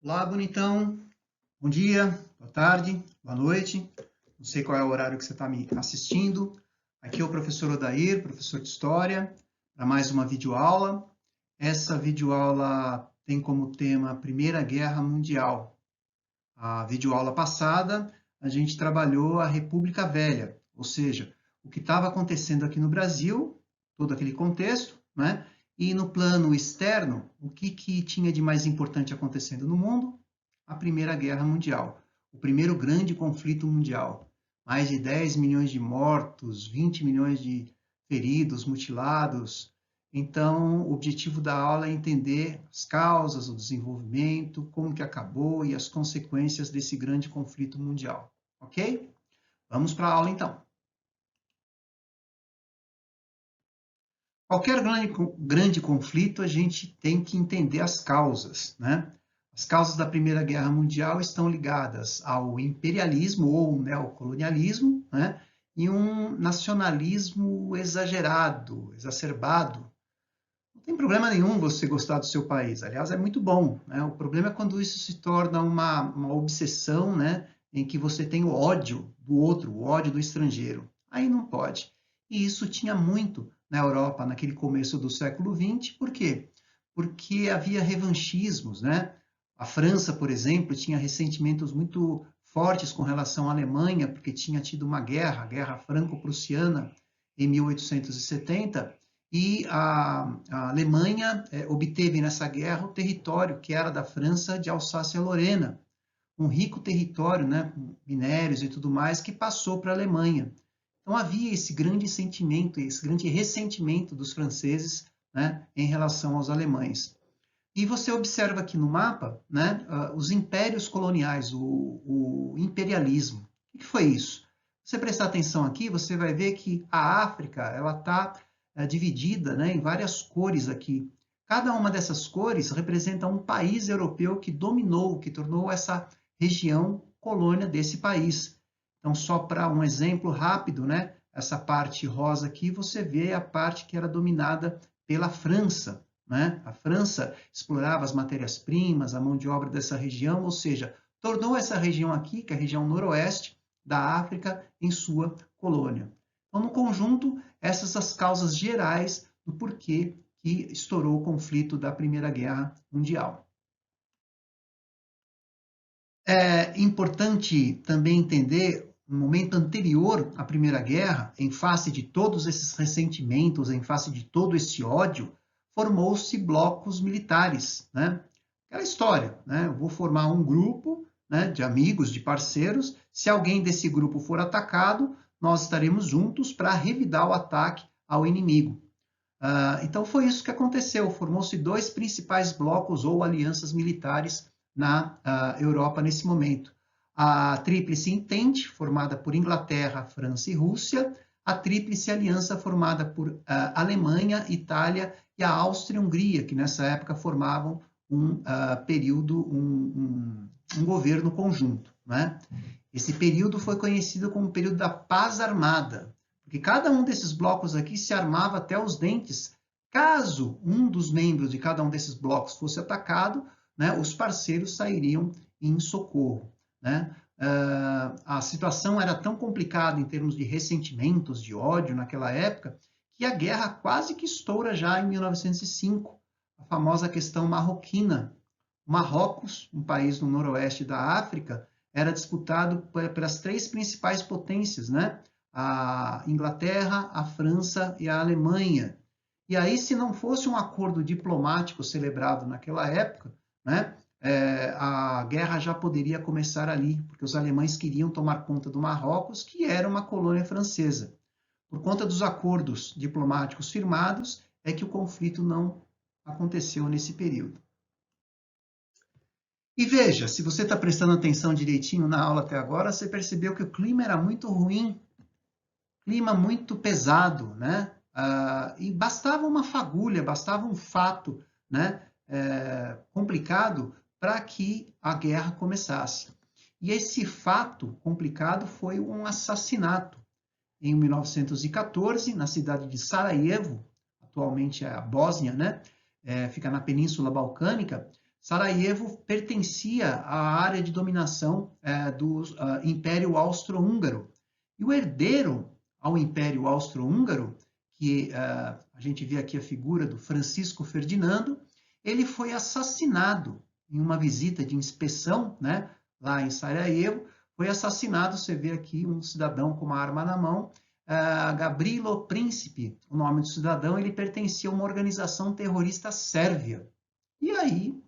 Olá, bonitão. Bom dia, boa tarde, boa noite. Não sei qual é o horário que você está me assistindo. Aqui é o professor Odair, professor de História, para mais uma videoaula. Essa videoaula tem como tema a Primeira Guerra Mundial. A videoaula passada, a gente trabalhou a República Velha, ou seja, o que estava acontecendo aqui no Brasil, todo aquele contexto, né? E no plano externo, o que tinha de mais importante acontecendo no mundo? A Primeira Guerra Mundial, o primeiro grande conflito mundial. Mais de 10 milhões de mortos, 20 milhões de feridos, mutilados. Então, o objetivo da aula é entender as causas, o desenvolvimento, como que acabou e as consequências desse grande conflito mundial. Ok? Vamos para a aula então. Qualquer grande conflito, a gente tem que entender as causas, né? As causas da Primeira Guerra Mundial estão ligadas ao imperialismo ou neocolonialismo, né? E um nacionalismo exagerado, exacerbado. Não tem problema nenhum você gostar do seu país, aliás, é muito bom, né? O problema é quando isso se torna uma obsessão, né? Em que você tem o ódio do outro, o ódio do estrangeiro. Aí não pode. E isso tinha muito na Europa naquele começo do século XX, por quê? Porque havia revanchismos, né? A França, por exemplo, tinha ressentimentos muito fortes com relação à Alemanha, porque tinha tido uma guerra, a Guerra Franco-Prussiana, em 1870, e a Alemanha obteve nessa guerra o território que era da França de Alsácia-Lorena, um rico território, né, com minérios e tudo mais, que passou para a Alemanha. Então havia esse grande sentimento, esse grande ressentimento dos franceses, né, em relação aos alemães. E você observa aqui no mapa, né, os impérios coloniais, o imperialismo. O que foi isso? Se você prestar atenção aqui, você vai ver que a África ela está dividida, né, em várias cores aqui. Cada uma dessas cores representa um país europeu que dominou, que tornou essa região colônia desse país. Então, só para um exemplo rápido, né, essa parte rosa aqui, você vê a parte que era dominada pela França. Né? A França explorava as matérias-primas, a mão de obra dessa região, ou seja, tornou essa região aqui, que é a região noroeste da África, em sua colônia. Então, no conjunto, essas as causas gerais do porquê que estourou o conflito da Primeira Guerra Mundial. É importante também entender no momento anterior à Primeira Guerra, em face de todos esses ressentimentos, em face de todo esse ódio, formou-se blocos militares, né? Aquela história, né? Eu vou formar um grupo, né, de amigos, de parceiros. Se alguém desse grupo for atacado, nós estaremos juntos para revidar o ataque ao inimigo. Então foi isso que aconteceu. Formou-se dois principais blocos ou alianças militares na Europa nesse momento. A Tríplice Entente, formada por Inglaterra, França e Rússia, a Tríplice Aliança, formada por Alemanha, Itália e a Áustria-Hungria, que nessa época formavam um período, um governo conjunto. Né? Esse período foi conhecido como o período da paz armada, porque cada um desses blocos aqui se armava até os dentes. Caso um dos membros de cada um desses blocos fosse atacado, né, os parceiros sairiam em socorro. Né? A situação era tão complicada em termos de ressentimentos, de ódio naquela época, que a guerra quase que estoura já em 1905, a famosa questão marroquina. Marrocos, um país no noroeste da África, era disputado pelas três principais potências, né? A Inglaterra, a França e a Alemanha. E aí, se não fosse um acordo diplomático celebrado naquela época, né, a guerra já poderia começar ali, porque os alemães queriam tomar conta do Marrocos, que era uma colônia francesa. Por conta dos acordos diplomáticos firmados, é que o conflito não aconteceu nesse período. E veja, se você está prestando atenção direitinho na aula até agora, você percebeu que o clima era muito ruim, clima muito pesado, né? E bastava uma fagulha, bastava um fato, né, complicado para que a guerra começasse. E esse fato complicado foi um assassinato. Em 1914, na cidade de Sarajevo, atualmente é a Bósnia, né? Fica na Península Balcânica, Sarajevo pertencia à área de dominação do Império Austro-Húngaro. E o herdeiro ao Império Austro-Húngaro, que a gente vê aqui a figura do Francisco Ferdinando, ele foi assassinado em uma visita de inspeção, né, lá em Sarajevo, foi assassinado, você vê aqui um cidadão com uma arma na mão, Gavrilo Princip, o nome do cidadão, ele pertencia a uma organização terrorista sérvia. E aí,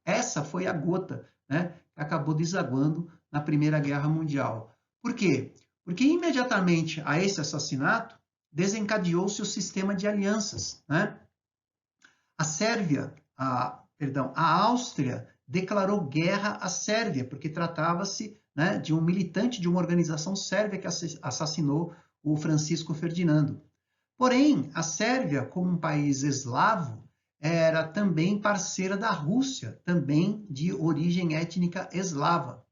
essa foi a gota, né, que acabou desaguando na Primeira Guerra Mundial. Por quê? Porque imediatamente a esse assassinato desencadeou-se o sistema de alianças, né? A Áustria declarou guerra à Sérvia, porque tratava-se, né, de um militante de uma organização sérvia que assassinou o Francisco Ferdinando. Porém, a Sérvia, como um país eslavo, era também parceira da Rússia, também de origem étnica eslava.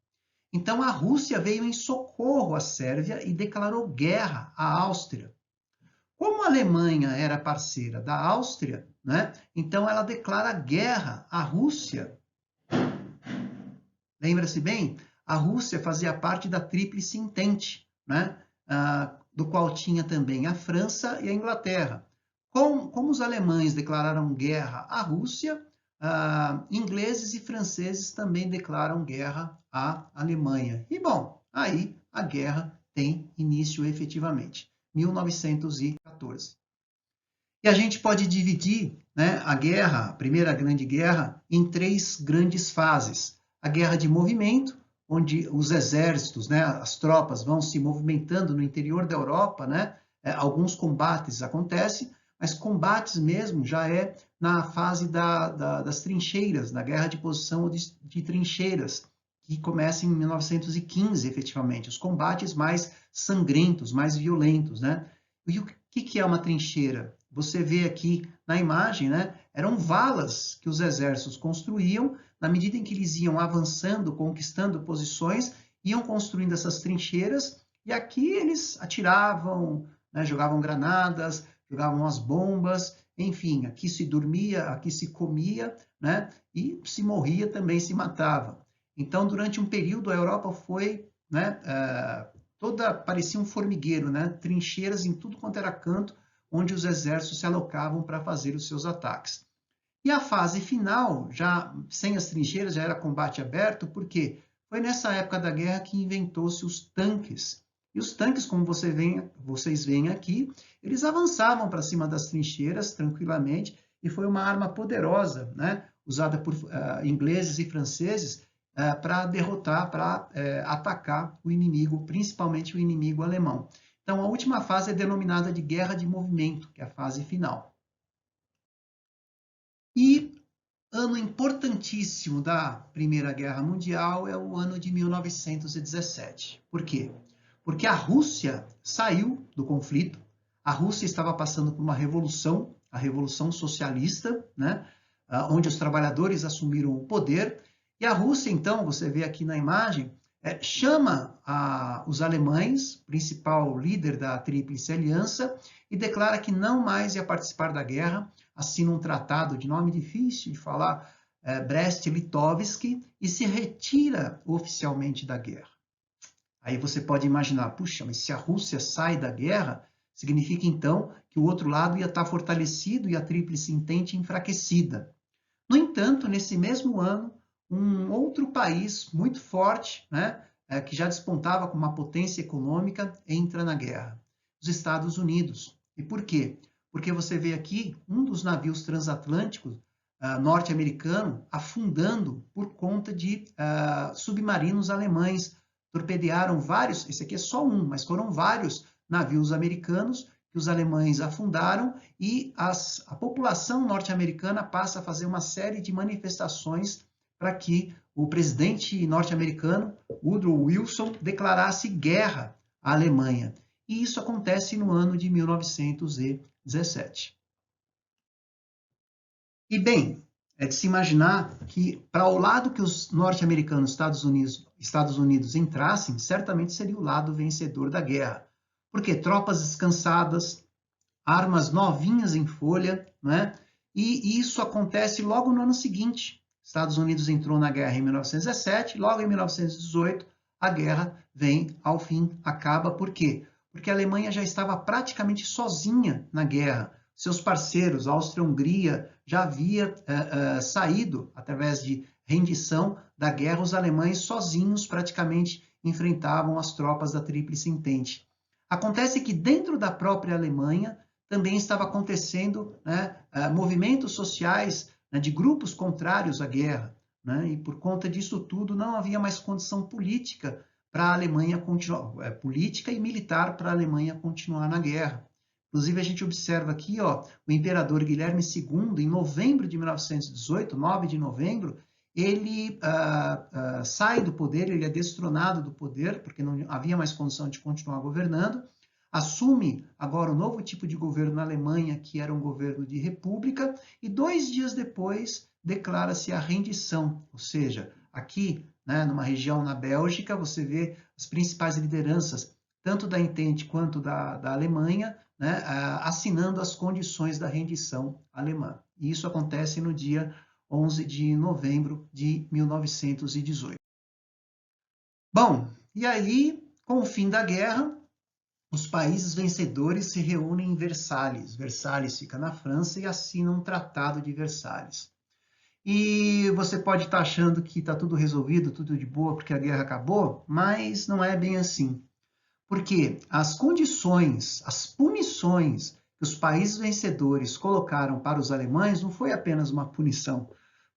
Então, a Rússia veio em socorro à Sérvia e declarou guerra à Áustria. Como a Alemanha era parceira da Áustria, né, então ela declara guerra à Rússia. Lembra-se bem? A Rússia fazia parte da Tríplice Entente, né, do qual tinha também a França e a Inglaterra. Como os alemães declararam guerra à Rússia, ingleses e franceses também declaram guerra à Alemanha. E, bom, aí a guerra tem início efetivamente, 1914. E a gente pode dividir, né, a Primeira Grande Guerra, em 3 grandes fases. A guerra de movimento, onde os exércitos, né, as tropas vão se movimentando no interior da Europa, né, alguns combates acontecem, mas combates mesmo já é na fase das trincheiras, da guerra de posição de trincheiras, que começa em 1915, efetivamente, os combates mais sangrentos, mais violentos, né? E o que é uma trincheira? Você vê aqui na imagem, né? Eram valas que os exércitos construíam, na medida em que eles iam avançando, conquistando posições, iam construindo essas trincheiras, e aqui eles atiravam, né, jogavam granadas, jogavam as bombas, enfim, aqui se dormia, aqui se comia, né? E se morria também, se matava. Então, durante um período, a Europa foi, né, parecia um formigueiro, né? Trincheiras em tudo quanto era canto, onde os exércitos se alocavam para fazer os seus ataques. E a fase final, já sem as trincheiras, já era combate aberto, porque foi nessa época da guerra que inventou-se os tanques. E os tanques, como vocês veem aqui, eles avançavam para cima das trincheiras tranquilamente, e foi uma arma poderosa, né, usada por ingleses e franceses para derrotar, para atacar o inimigo, principalmente o inimigo alemão. Então, a última fase é denominada de guerra de movimento, que é a fase final. E ano importantíssimo da Primeira Guerra Mundial é o ano de 1917. Por quê? Porque a Rússia saiu do conflito, a Rússia estava passando por uma revolução, a Revolução Socialista, né, onde os trabalhadores assumiram o poder, e a Rússia, então, você vê aqui na imagem, chama os alemães, principal líder da Tríplice Aliança, e declara que não mais ia participar da guerra, assina um tratado de nome difícil de falar, Brest-Litovsk, e se retira oficialmente da guerra. Aí você pode imaginar, puxa, mas se a Rússia sai da guerra, significa então que o outro lado ia estar fortalecido e a Tríplice Entente enfraquecida. No entanto, nesse mesmo ano, um outro país muito forte, né, que já despontava como uma potência econômica, entra na guerra, os Estados Unidos. E por quê? Porque você vê aqui um dos navios transatlânticos norte-americano afundando por conta de submarinos alemães. Torpedearam vários, esse aqui é só um, mas foram vários navios americanos que os alemães afundaram, e a população norte-americana passa a fazer uma série de manifestações para que o presidente norte-americano, Woodrow Wilson, declarasse guerra à Alemanha. E isso acontece no ano de 1917. E, bem, é de se imaginar que, para o lado que os norte-americanos, Estados Unidos entrassem, certamente seria o lado vencedor da guerra. Porque tropas descansadas, armas novinhas em folha, né? e isso acontece logo no ano seguinte. Estados Unidos entrou na guerra em 1917, logo em 1918 a guerra vem ao fim, acaba. Por quê? Porque a Alemanha já estava praticamente sozinha na guerra. Seus parceiros, a Áustria-Hungria, já havia saído, através de rendição da guerra, os alemães sozinhos praticamente enfrentavam as tropas da Tríplice Entente. Acontece que dentro da própria Alemanha também estava acontecendo, né, movimentos sociais, né, de grupos contrários à guerra, né, e por conta disso tudo não havia mais condição política para a Alemanha continuar, política e militar para a Alemanha continuar na guerra. Inclusive, a gente observa aqui, ó, o imperador Guilherme II, em novembro de 1918, 9 de novembro, ele sai do poder, ele é destronado do poder, porque não havia mais condição de continuar governando, assume agora um novo tipo de governo na Alemanha, que era um governo de república, e 2 dias depois declara-se a rendição, ou seja, aqui, né, numa região na Bélgica, você vê as principais lideranças, tanto da Entente quanto da Alemanha, né, assinando as condições da rendição alemã. E isso acontece no dia 11 de novembro de 1918. Bom, e aí, com o fim da guerra, os países vencedores se reúnem em Versalhes. Versalhes fica na França e assinam um Tratado de Versalhes. E você pode estar achando que está tudo resolvido, tudo de boa, porque a guerra acabou, mas não é bem assim. Porque as condições, as punições que os países vencedores colocaram para os alemães não foi apenas uma punição,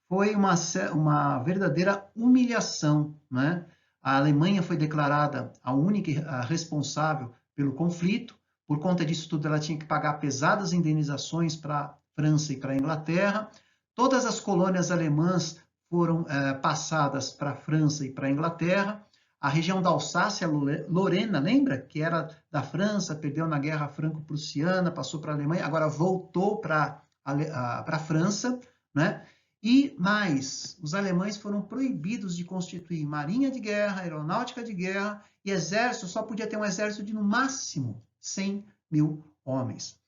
foi uma verdadeira humilhação, né? A Alemanha foi declarada a única responsável pelo conflito. Por conta disso tudo, ela tinha que pagar pesadas indenizações para a França e para a Inglaterra. Todas as colônias alemãs foram passadas para a França e para a Inglaterra. A região da Alsácia-Lorena, lembra? Que era da França, perdeu na Guerra Franco-Prussiana, passou para a Alemanha, agora voltou para a França, né? E mais, os alemães foram proibidos de constituir marinha de guerra, aeronáutica de guerra e exército, só podia ter um exército de no máximo 100.000 homens.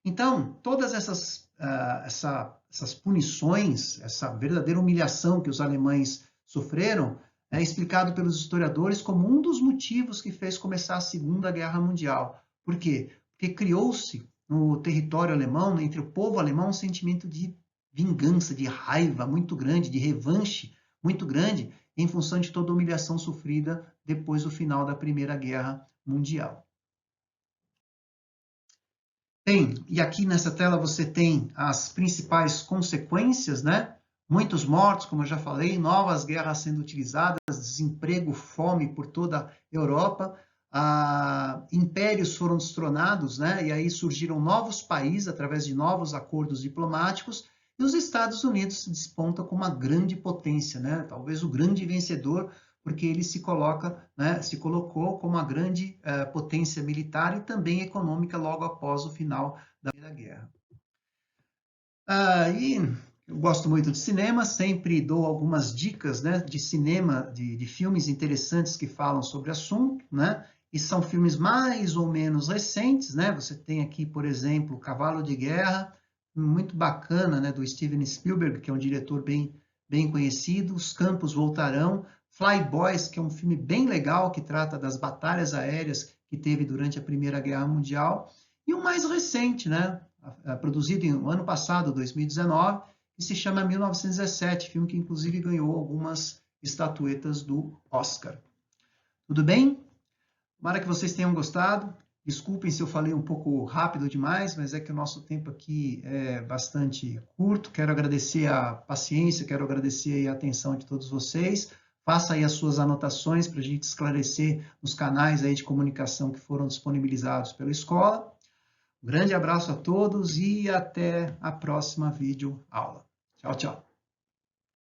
Então, todas essas punições, essa verdadeira humilhação que os alemães sofreram, é explicado pelos historiadores como um dos motivos que fez começar a Segunda Guerra Mundial. Por quê? Porque criou-se no território alemão, entre o povo alemão, um sentimento de vingança, de raiva muito grande, de revanche muito grande, em função de toda a humilhação sofrida depois do final da Primeira Guerra Mundial. Bem, e aqui nessa tela você tem as principais consequências, né? Muitos mortos, como eu já falei, novas guerras sendo utilizadas, desemprego, fome por toda a Europa, impérios foram destronados, né? E aí surgiram novos países através de novos acordos diplomáticos, e os Estados Unidos se despontam como uma grande potência, né? Talvez o grande vencedor, porque ele se colocou como uma grande potência militar e também econômica logo após o final da Primeira Guerra. E eu gosto muito de cinema, sempre dou algumas dicas, né, de cinema, de filmes interessantes que falam sobre o assunto, né? E são filmes mais ou menos recentes, né? Você tem aqui, por exemplo, Cavalo de Guerra, muito bacana, né, do Steven Spielberg, que é um diretor bem conhecido. Os Campos Voltarão, Fly Boys, que é um filme bem legal, que trata das batalhas aéreas que teve durante a Primeira Guerra Mundial. E o mais recente, né, produzido no ano passado, 2019, que se chama 1917, filme que inclusive ganhou algumas estatuetas do Oscar. Tudo bem? Tomara que vocês tenham gostado. Desculpem se eu falei um pouco rápido demais, mas é que o nosso tempo aqui é bastante curto. Quero agradecer a paciência, quero agradecer a atenção de todos vocês. Faça aí as suas anotações para a gente esclarecer nos canais aí de comunicação que foram disponibilizados pela escola. Um grande abraço a todos e até a próxima videoaula. Tchau, tchau.